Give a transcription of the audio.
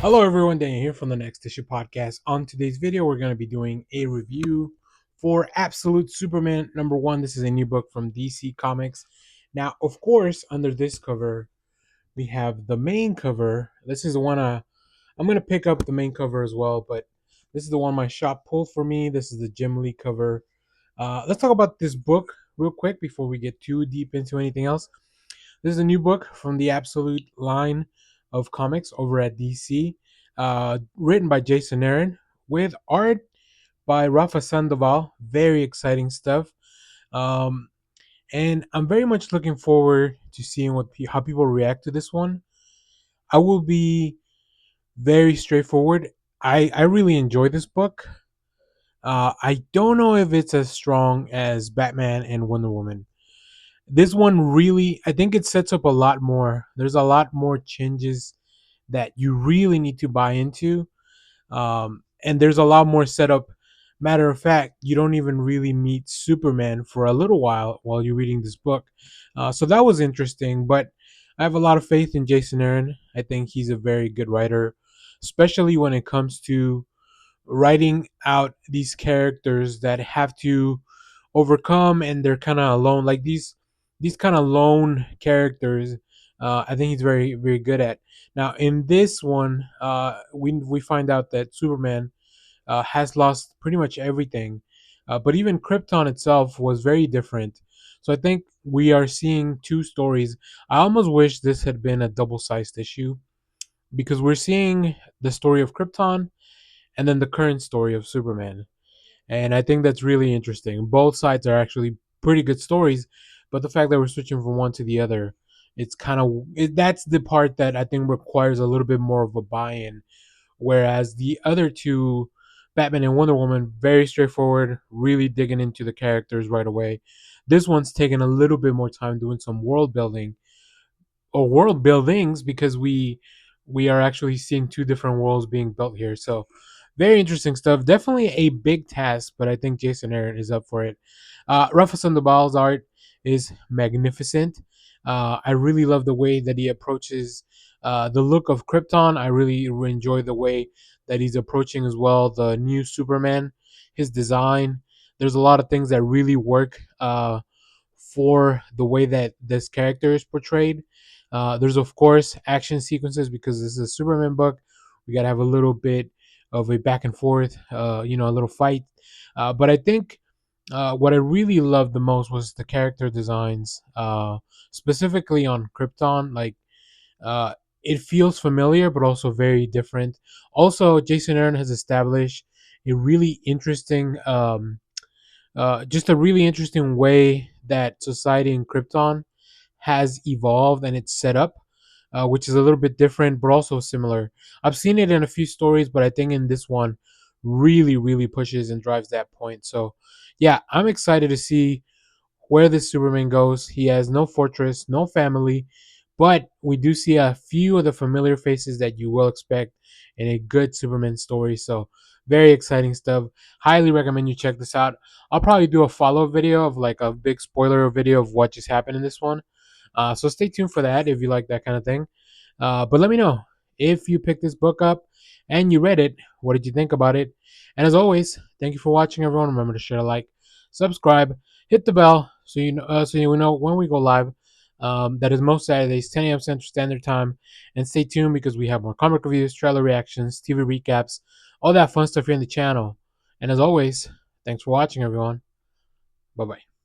Hello everyone, Daniel here from the Next Issue Podcast. On today's video, we're going to be doing a review for Absolute Superman #1. This is a new book from DC Comics. Now, of course, under this cover, we have the main cover. This is the one I'm going to pick up the main cover as well, but this is the one my shop pulled for me. This is the Jim Lee cover. Let's talk about this book real quick before we get too deep into anything else. This is a new book from the Absolute line of comics over at DC, written by Jason Aaron with art by Rafa Sandoval. Very exciting stuff. Um, and I'm very much looking forward to seeing how people react to this one. I will be very straightforward. I really enjoy this book. I don't know if it's as strong as Batman and Wonder Woman. This one really, I think it sets up a lot more. There's a lot more changes that you really need to buy into, and there's a lot more setup. Matter of fact, you don't even really meet Superman for a little while you're reading this book, so that was interesting. But I have a lot of faith in Jason Aaron. I think he's a very good writer, especially when it comes to writing out these characters that have to overcome and they're kind of alone, like these kind of lone characters. I think he's very good at. Now in this one, we find out that Superman has lost pretty much everything, but even Krypton itself was very different. So I think we are seeing two stories. I almost wish this had been a double-sized issue because we're seeing the story of Krypton and then the current story of Superman. And I think that's really interesting. Both sides are actually pretty good stories, but the fact that we're switching from one to the other, it's kind of that's the part that I think requires a little bit more of a buy-in. Whereas the other two, Batman and Wonder Woman, very straightforward, really digging into the characters right away. This one's taking a little bit more time doing some world building or world buildings because we are actually seeing two different worlds being built here. So very interesting stuff. Definitely a big task, but I think Jason Aaron is up for it. Rafa Sandoval's art is magnificent. I really love the way that he approaches the look of Krypton. I really enjoy the way that he's approaching as well the new Superman. His design. There's a lot of things that really work for the way that this character is portrayed. There's of course action sequences because this is a Superman book. We gotta have a little bit of a back and forth, a little fight. But I think what I really loved the most was the character designs, specifically on Krypton. Like it feels familiar, but also very different. Also, Jason Aaron has established a really interesting just a really interesting way that society in Krypton has evolved and it's set up, which is a little bit different but also similar. I've seen it in a few stories, but I think in this one, really pushes and drives that point. So, yeah, I'm excited to see where this Superman goes. He has no fortress, no family, but we do see a few of the familiar faces that you will expect in a good Superman story. So, very exciting stuff. Highly recommend you check this out. I'll probably do a follow up video of like a big spoiler video of what just happened in this one. So stay tuned for that if you like that kind of thing. But let me know if you picked this book up and you read it. What did you think about it? And as always, thank you for watching, everyone. Remember to share, like, subscribe, hit the bell so you know when we go live. That is most Saturdays, 10 a.m. Central Standard Time. And stay tuned because we have more comic reviews, trailer reactions, TV recaps, all that fun stuff here on the channel. And as always, thanks for watching, everyone. Bye bye.